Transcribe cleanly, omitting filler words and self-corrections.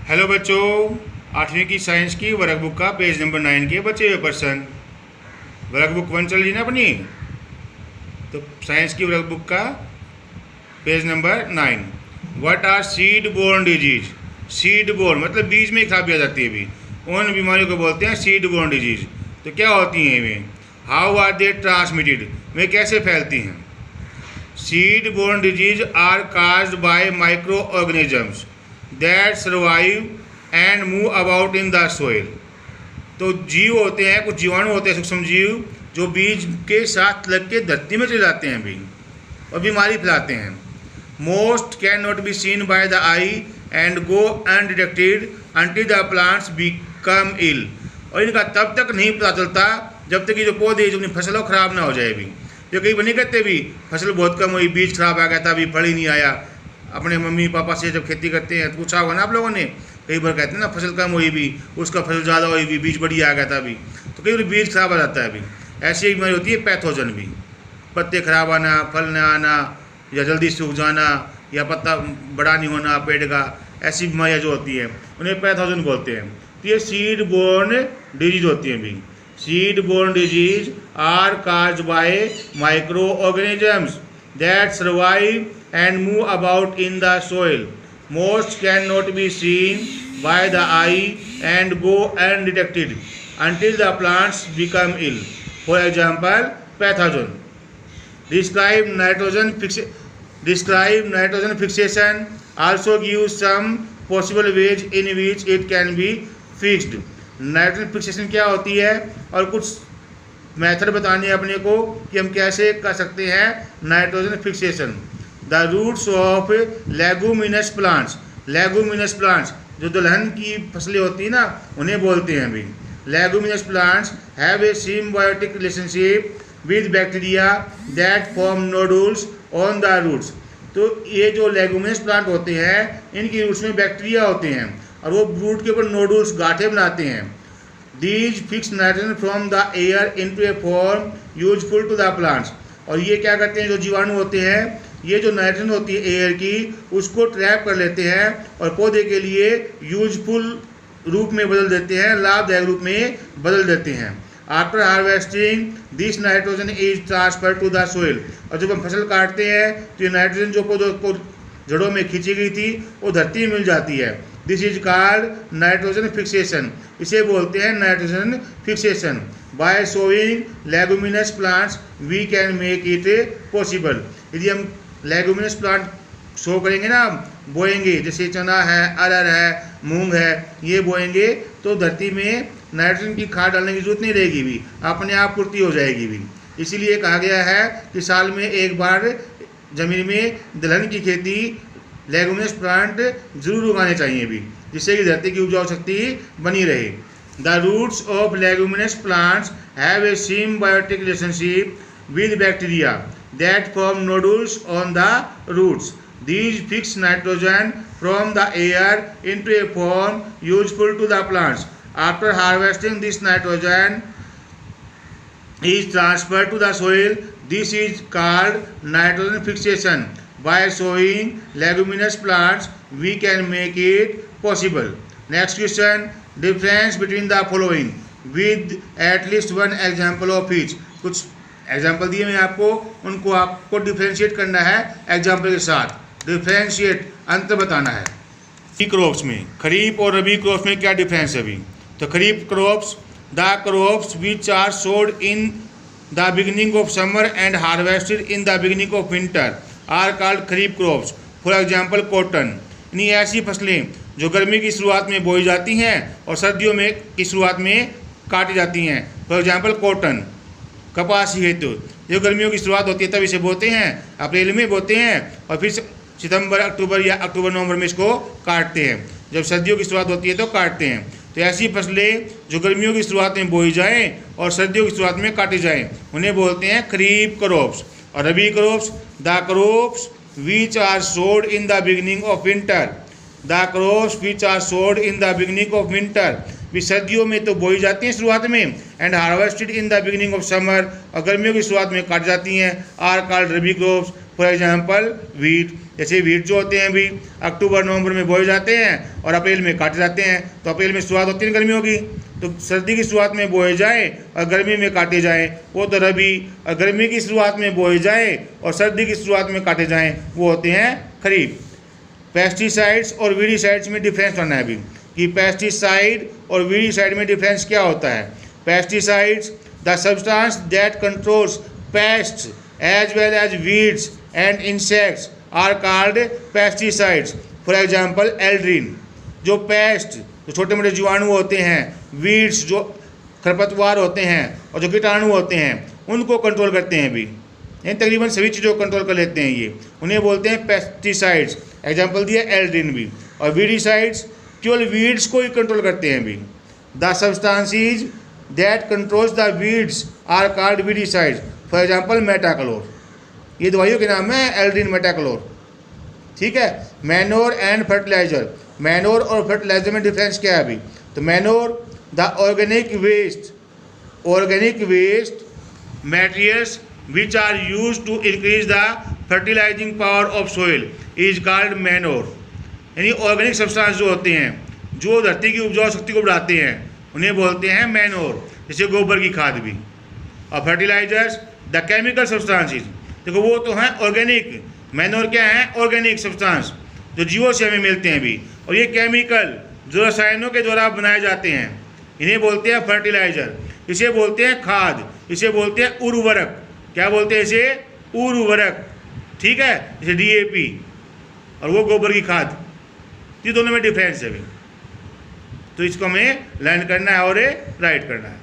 Hello बच्चों, 8वीं की साइंस की वर्कबुक का पेज नंबर 9 के बचे हुए प्रश्न। वर्कबुक 1 चल रही ना अपनी, तो साइंस की वर्कबुक का page number 9। What are seed borne disease. Seed borne मतलब बीज में खराबी आ जाती है। भी उन बीमारियों को बोलते हैं सीड बोर्न डिजीज। तो क्या होती हैं वे? हाउ आर दे ट्रांसमिटेड, वे कैसे फैलती हैं? Seed borne disease are caused by microorganisms that survive and move about in the soil. तो जीव होते हैं, कुछ जीवाणु होते हैं, सूक्ष्म जीव, जो बीज के साथ लग के धरती में चले जाते हैं भी और बीमारी फैलाते हैं। Most can not be seen by the eye and go undetected until the plants become ill. और इनका तब तक नहीं पता चलता जब तक कि जो पौधे, जो अपनी फसल हो, खराब ना हो जाए भी। जो कई बार नहीं कहते भी फसल बहुत कम हुई, बीज खराब आ गया था, अभी फल ही नहीं आया। अपने मम्मी पापा से जब खेती करते हैं तो पूछा होगा ना आप लोगों ने, कई बार कहते हैं ना फसल कम हुई भी, उसका फसल ज़्यादा हुई भी, बीज बढ़िया आ गया था अभी। तो कई बार बीज खराब आ जाता है अभी। ऐसी एक बीमारी होती है पैथोजन भी, पत्ते खराब आना, फल न आना, या जल्दी सूख जाना, या पत्ता बड़ा नहीं होना पेड़ का। ऐसी बीमारियाँ जो होती हैं उन्हें पैथोजन बोलते हैं। तो ये सीड बोर्न डिजीज होती हैं भी। Seed borne disease are caused by microorganisms that survive and move about in the soil. Most cannot be seen by the eye and go undetected until the plants become ill. For example, pathogen. Describe nitrogen fixation. Also give some possible ways in which it can be fixed. Nitrogen fixation क्या होती है और कुछ method बतानी है अपने को कि हम कैसे कर सकते हैं nitrogen fixation. The roots of leguminous plants. Leguminous plants जो दलहन की फसलें होती हैं ना, उन्हें बोलते हैं अभी। Leguminous plants have a symbiotic relationship with bacteria that form nodules on the roots. तो ये जो लेगुमिनस प्लांट होते हैं, इनकी रूट्स में बैक्टीरिया होते हैं और वो रूट के ऊपर नोडुल्स, गांठें बनाते हैं। These fix nitrogen from the air into a form useful to the plants. और ये क्या करते हैं, जो जीवाणु होते हैं, ये जो नाइट्रोजन होती है एयर की, उसको ट्रैप कर लेते हैं और पौधे के लिए यूजफुल रूप में बदल देते हैं, लाभदायक रूप में बदल देते हैं। After harvesting this nitrogen is transfer to the soil. और जब हम फसल काटते हैं तो ये नाइट्रोजन जो पौधों को जड़ों में खींची गई थी वो धरती में मिल जाती है। This is called nitrogen fixation. इसे बोलते हैं nitrogen fixation. By sowing leguminous plants we can make it possible. यदि हम लेगुमिनस प्लांट शो करेंगे ना, बोएंगे, जैसे चना है, अरहर है, मूंग है, ये बोएंगे तो धरती में नाइट्रोजन की खाद डालने की जरूरत नहीं रहेगी भी, अपने आप पूर्ति हो जाएगी भी। इसीलिए कहा गया है कि साल में एक बार ज़मीन में दलहन की खेती लेगुमिनस प्लांट जरूर उगाने चाहिए भी, जिससे कि धरती की उपजाऊ शक्ति बनी रहे। The roots of leguminous plants have a symbiotic relationship with bacteria that form nodules on the roots. These fix nitrogen from the air into a form useful to the plants. After harvesting, this nitrogen is transferred to the soil. This is called nitrogen fixation. By sowing leguminous plants, we can make it possible. Next question: difference between the following with at least one example of each. कुछ example दिए मैं आपको, उनको आपको differentiate करना है example के साथ। डिफ्रेंशिएट अंतर बताना है। क्रॉप्स में खरीफ और रबी क्रॉप्स में क्या डिफरेंस है अभी? तो kharif crops, the crops which are sowed in the beginning of summer and harvested in the beginning of winter are called kharif crops. For example cotton. यानी ऐसी फसलें जो गर्मी की शुरुआत में बोई जाती हैं और सर्दियों में की शुरुआत में काटी जाती हैं। For example cotton. कपास ही है तो जो गर्मियों की शुरुआत होती है तब इसे बोते हैं, अप्रैल में बोते हैं और फिर सितंबर अक्टूबर या अक्टूबर नवंबर में इसको काटते हैं। जब सर्दियों की शुरुआत होती है तो काटते हैं। तो ऐसी फसलें जो गर्मियों की शुरुआत में बोई जाएं और सर्दियों की शुरुआत में काटी जाएं, उन्हें बोलते हैं खरीफ क्रॉप्स। और rabi crops, the crops which are sowed in the beginning of winter. The crops which are sowed in the beginning of winter, भी सर्दियों में तो बोई जाती हैं शुरुआत में, and harvested in the beginning of summer, और गर्मियों की शुरुआत में काट जाती हैं, are called rabi crops. For example wheat, जैसे वीट जो होते हैं अभी अक्टूबर नवंबर में बोए जाते हैं और अप्रैल में काटे जाते हैं। तो अप्रैल में शुरुआत होती है गर्मियों की, तो सर्दी की शुरुआत में बोए जाए और गर्मी में काटे जाएँ वो तो रबी, और गर्मी की शुरुआत में बोए जाए और सर्दी की शुरुआत में काटे जाएँ वो होते हैं खरीफ। पेस्टिसाइड्स और वीडिसाइड्स में डिफरेंस करना है अभी कि पेस्टिसाइड और वीडिसाइड में डिफरेंस क्या होता है। Pesticides the substance that controls pests as well as weeds and insects are called pesticides. For example aldrin, जो पेस्ट जो छोटे मोटे जीवाणु होते हैं, वीड्स जो खरपतवार होते हैं और जो कीटाणु होते हैं उनको कंट्रोल करते हैं भी, यानी तकरीबन सभी चीज़ों को कंट्रोल कर लेते हैं ये, उन्हें बोलते हैं पेस्टिसाइड्स। एग्जांपल दिया एल्ड्रीन भी। और वीडिसाइड्स केवल वीड्स को ही कंट्रोल करते हैं भी। The substances that controls the weeds are called weedicides. For example metolachlor, ये दवाइयों के नाम है एल्ड्रीन, मेटाक्लोर, ठीक है। मैनोर एंड फर्टिलाइजर, मैनोर और फर्टिलाइजर में डिफरेंस क्या है अभी। तो manure the organic waste materials which are used to increase the fertilizing power of soil is called manure। यानी ऑर्गेनिक सब्सटेंस जो होते हैं जो धरती की उपजाऊ शक्ति को बढ़ाते हैं उन्हें बोलते हैं मैनोर, जैसे गोबर की खाद भी। और फर्टिलाइजर्स द केमिकल सब्सटेंसेस, देखो वो तो हैं ऑर्गेनिक, मैनोर क्या है ऑर्गेनिक सब्सटेंस जो जीवों से हमें मिलते हैं भी, और ये केमिकल जो रसायनों के द्वारा बनाए जाते हैं इन्हें बोलते हैं फर्टिलाइजर। इसे बोलते हैं खाद, इसे बोलते हैं उर्वरक। क्या बोलते हैं इसे? उर्वरक, ठीक है, जैसे DAP और वो गोबर की खाद, ये दोनों में डिफरेंस है अभी। तो इसको हमें लर्न करना है और राइट करना है।